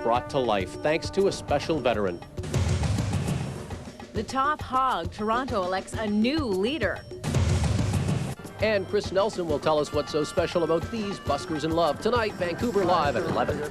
brought to life thanks to a special veteran. The top hog, Toronto elects a new leader. And Chris Nelson will tell us what's so special about these buskers in love tonight, Vancouver Live at 11.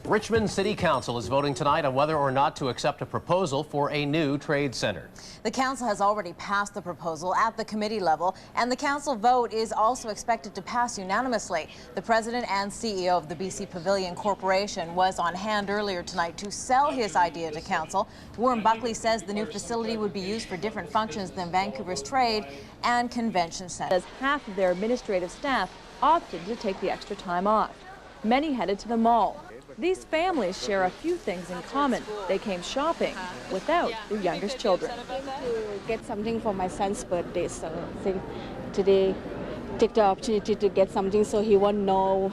Richmond City Council is voting tonight on whether or not to accept a proposal for a new trade center. The council has already passed the proposal at the committee level, and the council vote is also expected to pass unanimously. The president and CEO of the BC Pavilion Corporation was on hand earlier tonight to sell his idea to council. Warren Buckley says the new facility would be used for different functions than Vancouver's trade and convention center. As half of their administrative staff opted to take the extra time off. Many headed to the mall. These families share a few things in common. They came shopping without their youngest children. To get something for my son's birthday, so I think today take the opportunity to get something so he won't know.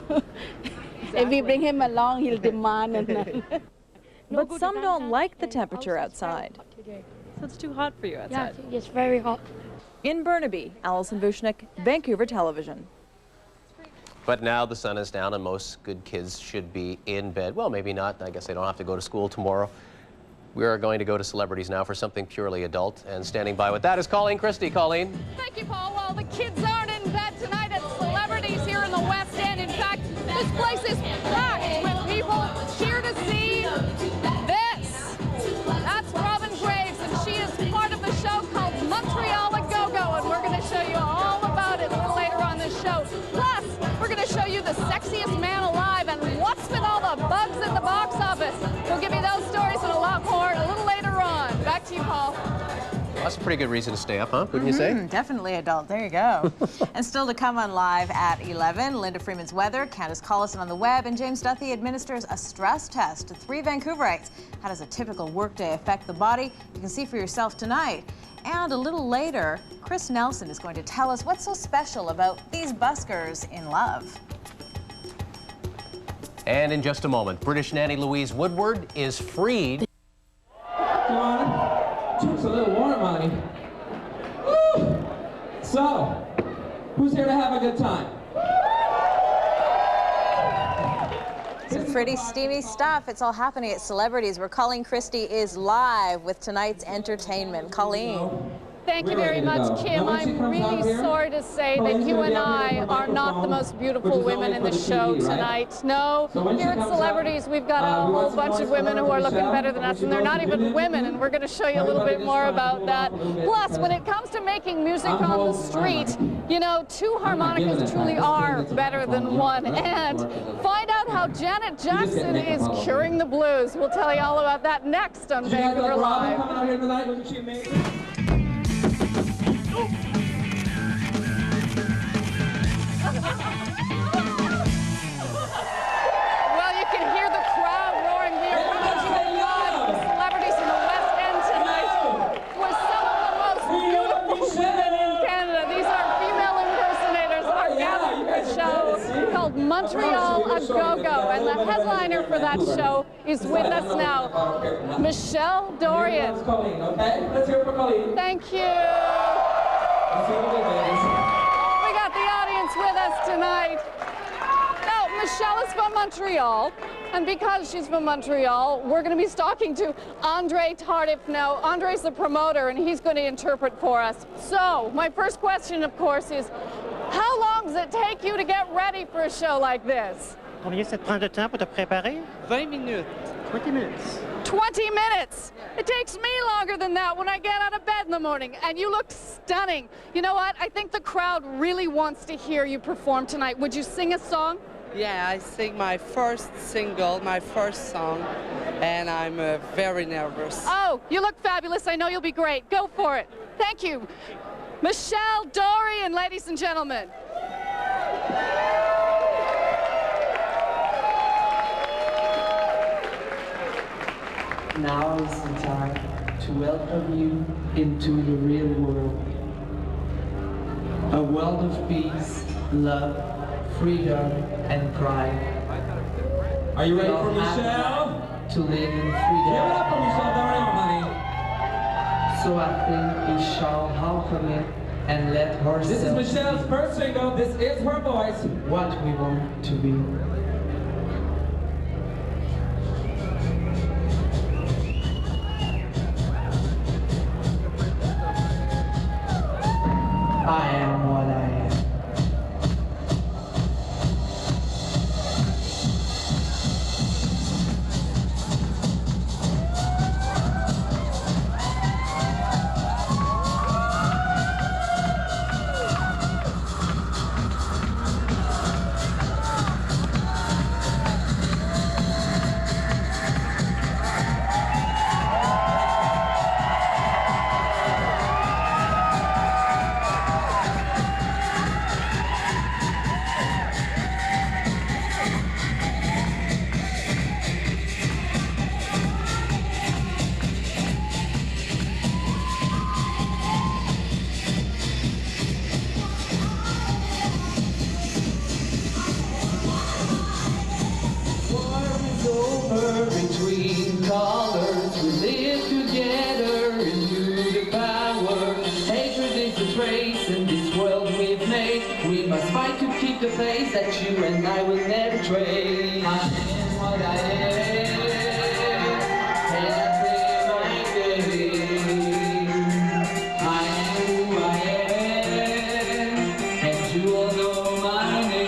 If we bring him along, he'll demand. And but some don't like the temperature outside. So it's too hot for you outside? Yeah, it's very hot. In Burnaby, Alison Vushnik, Vancouver Television. But now the sun is down and most good kids should be in bed. Well, maybe not. I guess they don't have to go to school tomorrow. We are going to go to celebrities now for something purely adult. And standing by with that is Colleen Christie. Colleen. Thank you, Paul. Well, the kids aren't in bed tonight at celebrities here in the West End. In fact, this place is packed with people here to see this. That's Robin Graves, and she is part of the show called Montreal A Go-Go, and we're going to show you all about it a little later on this show. Plus, we're going to show you the sexiest man alive and what's with all the bugs in the box office. We'll give you those stories and a lot more a little later on. Back to you, Paul. Well, that's a pretty good reason to stay up, huh? Wouldn't you say? Definitely adult. There you go. And still to come on Live at 11, Linda Freeman's weather, Candace Collison on the web, and James Duthie administers a stress test to 3 Vancouverites. How does a typical workday affect the body? You can see for yourself tonight. And a little later, Chris Nelson is going to tell us what's so special about these buskers in love. And in just a moment, British nanny Louise Woodward is freed. Come on. Took's a little warm, honey. Woo! So, who's here to have a good time? Some pretty steamy stuff. It's all happening at Celebrities, where Colleen Christie is live with tonight's entertainment. Colleen. Thank you very much, Kim. I'm really sorry to say that you and I are not the most beautiful women in the show tonight. No, here at Celebrities, we've got a whole bunch of women who are looking better than us, and they're not even women, and we're going to show you a little bit more about that. Plus, when it comes to making music on the street, you know, 2 harmonicas truly are better than 1. And find out how Janet Jackson is curing the blues. We'll tell you all about that next on Vancouver Live. Well, you can hear the crowd roaring the original live of Celebrities in the West End tonight with some of the most beautiful women in Canada. These are female impersonators are gathered for a show called Montreal A Go-Go, and the headliner for that show is with us now, Michelle Dorian. Thank you. We got the audience with us tonight. Now, Michelle is from Montreal, and because she's from Montreal, we're going to be talking to Andre Tardif now. Andre's the promoter, and he's going to interpret for us. So, my first question, of course, is how long does it take you to get ready for a show like this? Combien ça te prend de temps pour te préparer? 20 minutes. 20 minutes. 20 minutes. It takes me longer than that when I get out of bed in the morning, and you look stunning. You know what? I think the crowd really wants to hear you perform tonight. Would you sing a song? Yeah, I sing my first single, my first song, and I'm very nervous. Oh, you look fabulous. I know you'll be great. Go for it. Thank you. Michelle Dorian, ladies and gentlemen. Now is the time to welcome you into the real world. A world of peace, love, freedom, and pride. Are you ready for Michelle? to live in freedom. Give it up for Michelle Doran, honey. So I think we shall welcome it and let herself This is Michelle's first single. This is her voice. What we want to be. I am what I am. Between colors, we live together into the power. Hatred is the trace in this world we've made. We must fight to keep the place that you and I will never trade. I am what I am, and I play my game. I am who I am, and you all know my name.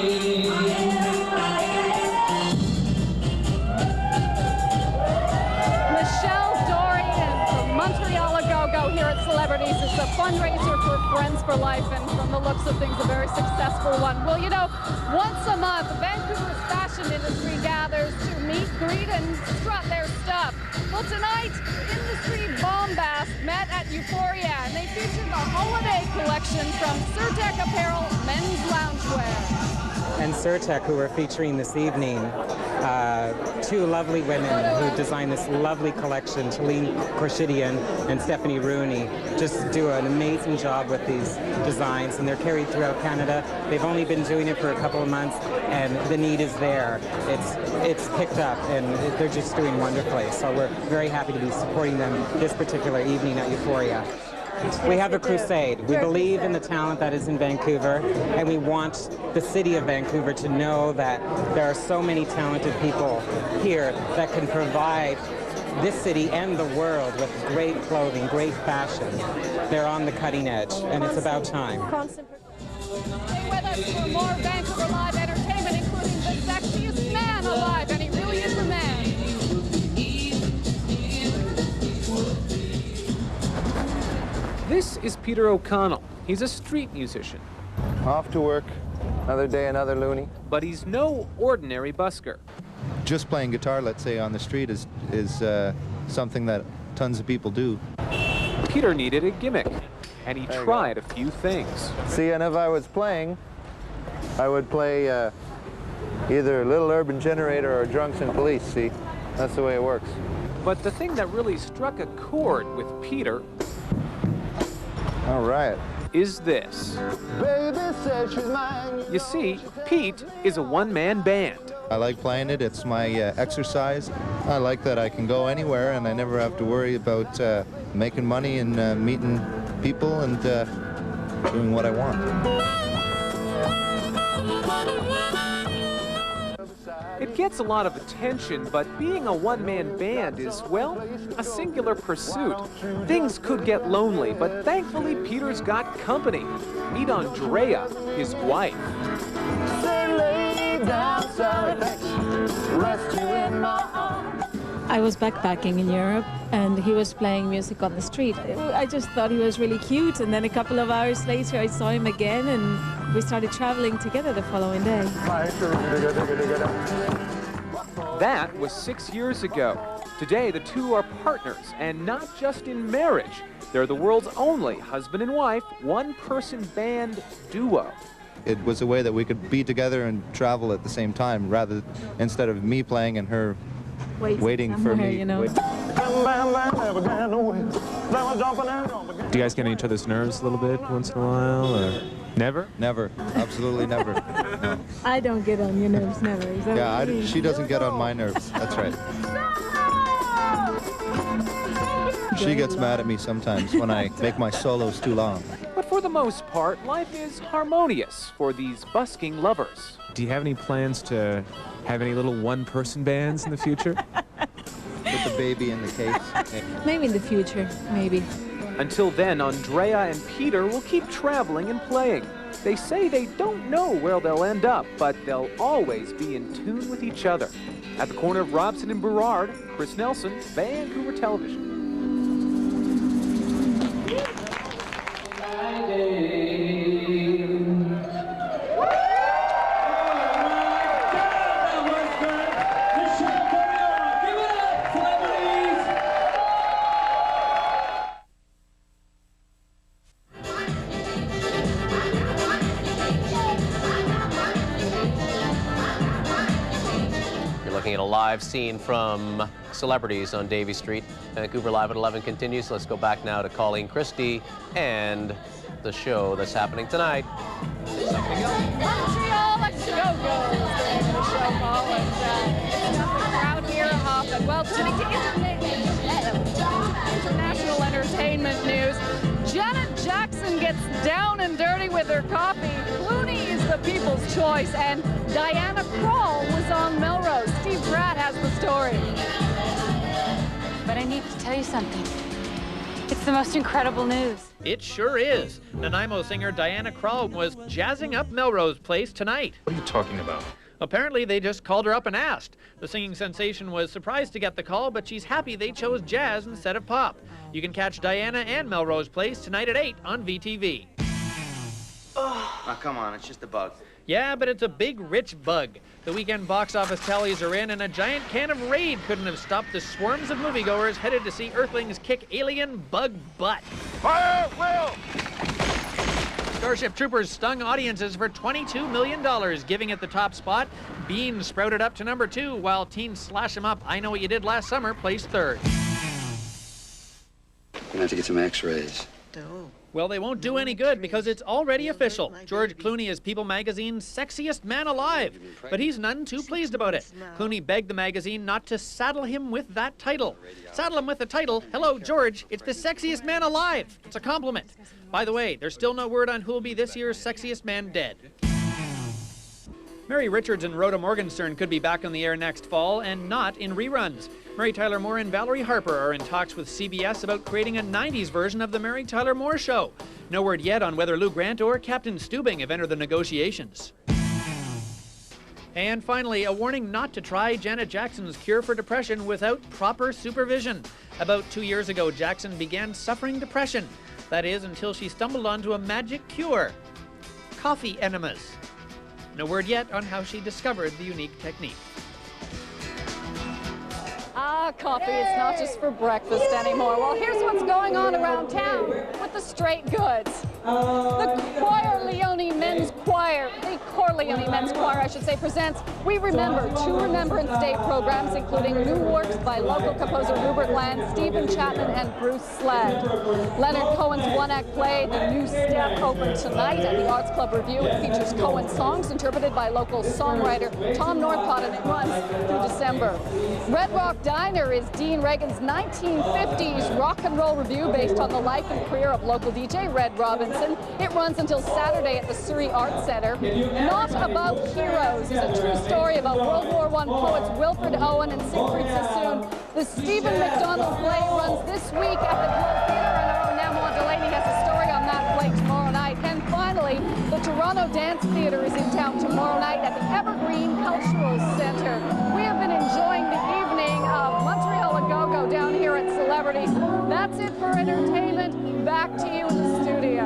Celebrities. It's a fundraiser for Friends for Life, and from the looks of things, a very successful one. Well, you know, once a month, Vancouver's fashion industry gathers to meet, greet, and strut their stuff. Well, tonight, industry bombast met at Euphoria, and they featured the holiday collection from Surtec Apparel men's loungewear. And Surtec, who we're featuring this evening, two lovely women who designed this lovely collection, Talene Korshidian and Stephanie Rooney, just do an amazing job with these designs, and they're carried throughout Canada. They've only been doing it for a couple of months, and the need is there. It's picked up, and they're just doing wonderfully. So we're very happy to be supporting them this particular evening at Euphoria. We have a crusade. We believe in the talent that is in Vancouver, and we want the city of Vancouver to know that there are so many talented people here that can provide this city and the world with great clothing, great fashion. They're on the cutting edge, and it's about time. Stay with us for more Vancouver Live entertainment, including the sexiest man alive, and he really is the man. This is Peter O'Connell. He's a street musician. Off to work. Another day, another loony. But he's no ordinary busker. Just playing guitar, let's say, on the street is something that tons of people do. Peter needed a gimmick, and he tried a few things. See, and if I was playing, I would play either Little Urban Generator or Drunks and Police, see? That's the way it works. But the thing that really struck a chord with Peter all right. is this. Baby says she's mine. You see, Pete is a one-man band. I like playing it. It's my exercise. I like that I can go anywhere and I never have to worry about making money and meeting people and doing what I want. It gets a lot of attention, but being a one-man band is, well, a singular pursuit. Things could get lonely, but thankfully Peter's got company. Meet Andrea, his wife. I was backpacking in Europe, and he was playing music on the street. I just thought he was really cute, and then a couple of hours later I saw him again, and we started traveling together the following day. That was 6 years ago. Today, the two are partners, and not just in marriage. They're the world's only husband and wife, one-person band duo. It was a way that we could be together and travel at the same time, rather instead of me playing and her waiting for me. You know. Do you guys get on each other's nerves a little bit once in a while, or never? Never, absolutely never. No. I don't get on your nerves, never. Is that what you mean? She doesn't get on my nerves. That's right. She gets mad at me sometimes when I make my solos too long. But for the most part, life is harmonious for these busking lovers. Do you have any plans to have any little one-person bands in the future? Put the baby in the case. Maybe in the future, maybe. Until then, Andrea and Peter will keep traveling and playing. They say they don't know where they'll end up, but they'll always be in tune with each other. At the corner of Robson and Burrard, Chris Nelson, Vancouver Television. At a live scene from Celebrities on Davie Street. Vancouver Live at 11 continues. Let's go back now to Colleen Christie and the show that's happening tonight. Montreal, let's go, the show, Paul, and the crowd here hopping. Well, turning to international entertainment news, Janet Jackson gets down and dirty with her coffee. Clooney is the people's choice, and Diana Krall was on Melrose. Steve Pratt has the story. But I need to tell you something. It's the most incredible news. It sure is. Nanaimo singer Diana Krall was jazzing up Melrose Place tonight. What are you talking about? Apparently, they just called her up and asked. The singing sensation was surprised to get the call, but she's happy they chose jazz instead of pop. You can catch Diana and Melrose Place tonight at 8 on VTV. Oh, come on, it's just a bug. Yeah, but it's a big, rich bug. The weekend box office tallies are in, and a giant can of Raid couldn't have stopped the swarms of moviegoers headed to see Earthlings kick alien bug butt. Fire, Will! Starship Troopers stung audiences for $22 million, giving it the top spot. Bean sprouted up to number 2, while Teen Slash 'Em Up, I Know What You Did Last Summer placed 3rd. Gonna have to get some x-rays. Well, they won't do any good because it's already official. George Clooney is People magazine's sexiest man alive, but he's none too pleased about it. Clooney begged the magazine not to saddle him with that title. Saddle him with the title, hello, George, it's the sexiest man alive. It's a compliment. By the way, there's still no word on who'll be this year's sexiest man dead. Mary Richards and Rhoda Morgenstern could be back on the air next fall and not in reruns. Mary Tyler Moore and Valerie Harper are in talks with CBS about creating a 90s version of The Mary Tyler Moore Show. No word yet on whether Lou Grant or Captain Stubing have entered the negotiations. And finally, a warning not to try Janet Jackson's cure for depression without proper supervision. About 2 years ago, Jackson began suffering depression. That is, until she stumbled onto a magic cure: coffee enemas. No word yet on how she discovered the unique technique. Coffee is not just for breakfast anymore. Well, here's what's going on around town with the straight goods. The Corleone Men's Choir, I should say, presents We Remember, 2 Remembrance Day programs, including new works by local composer Rupert Land, Stephen Chapman, and Bruce Slad. Leonard Cohen's one-act play, The New Step, opened tonight at the Arts Club Review. It features Cohen's songs interpreted by local songwriter Tom Northcott, and it runs through December. Red Rock Diner is Dean Reagan's 1950s rock and roll review based on the life and career of local DJ Red Robinson. It runs until Saturday at the Surrey Arts Centre. Not About Heroes is a true story about World War I poets Wilfred Owen and Siegfried Sassoon. The Stephen McDonald play runs this week at the Globe Theatre, and our own Namoa Delaney has a story on that play tomorrow night. And finally, the Toronto Dance Theatre is in town tomorrow night at the Evergreen Cultural Centre. We have been enjoying the evening of Montreal A Go-Go down here at Celebrities. That's it for entertainment. Back to you in the studio.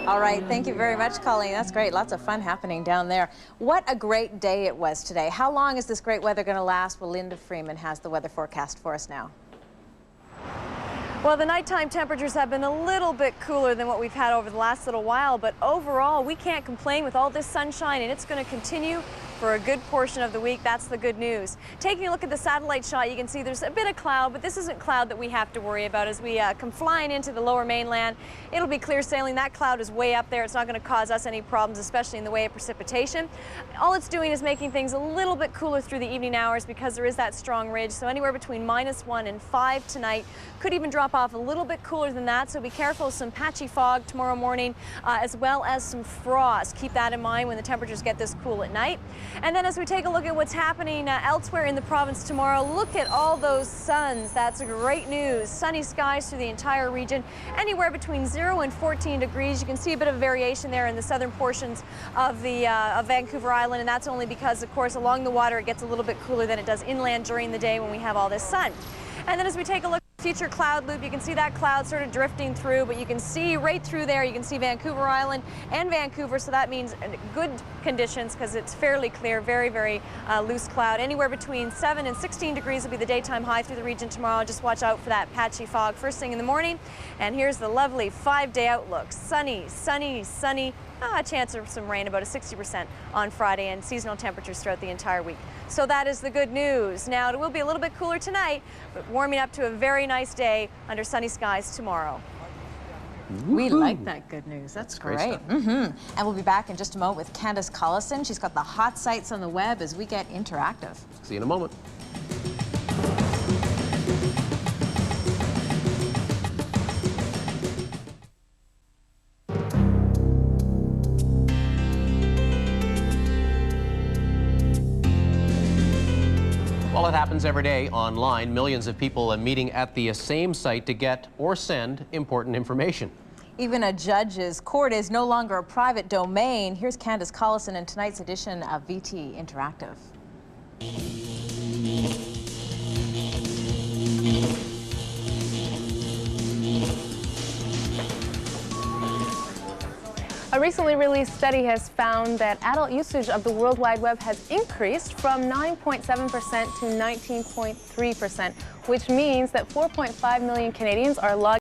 All right, thank you very much, Colleen. That's great. Lots of fun happening down there. What a great day it was today. How long is this great weather going to last? Well, Linda Freeman has the weather forecast for us now. Well, the nighttime temperatures have been a little bit cooler than what we've had over the last little while, but overall, we can't complain with all this sunshine, and it's going to continue for a good portion of the week. That's the good news. Taking a look at the satellite shot, you can see there's a bit of cloud, but this isn't cloud that we have to worry about. As we come flying into the lower mainland, it'll be clear sailing. That cloud is way up there. It's not going to cause us any problems, especially in the way of precipitation. All it's doing is making things a little bit cooler through the evening hours because there is that strong ridge. So anywhere between -1 and 5 tonight. Could even drop off a little bit cooler than that. So be careful of some patchy fog tomorrow morning, as well as some frost. Keep that in mind when the temperatures get this cool at night. And then as we take a look at what's happening elsewhere in the province tomorrow, look at all those suns. That's great news. Sunny skies through the entire region, anywhere between 0 and 14 degrees. You can see a bit of variation there in the southern portions of of Vancouver Island, and that's only because, of course, along the water it gets a little bit cooler than it does inland during the day when we have all this sun. And then as we take a look at the future cloud loop, you can see that cloud sort of drifting through, but you can see right through there, you can see Vancouver Island and Vancouver, so that means good conditions because it's fairly clear, very, very loose cloud. Anywhere between 7 and 16 degrees will be the daytime high through the region tomorrow. Just watch out for that patchy fog first thing in the morning. And here's the lovely 5-day outlook. Sunny, sunny, sunny. A chance of some rain, about a 60% on Friday, and seasonal temperatures throughout the entire week. So that is the good news. Now, it will be a little bit cooler tonight, but warming up to a very nice day under sunny skies tomorrow. We like that good news. That's great. And we'll be back in just a moment with Candace Collison. She's got the hot sites on the web as we get interactive. See you in a moment. Well, it happens every day online. Millions of people are meeting at the same site to get or send important information. Even a judge's court is no longer a private domain. Here's Candace Collison in tonight's edition of VT Interactive. A recently released study has found that adult usage of the World Wide Web has increased from 9.7% to 19.3%, which means that 4.5 million Canadians are logged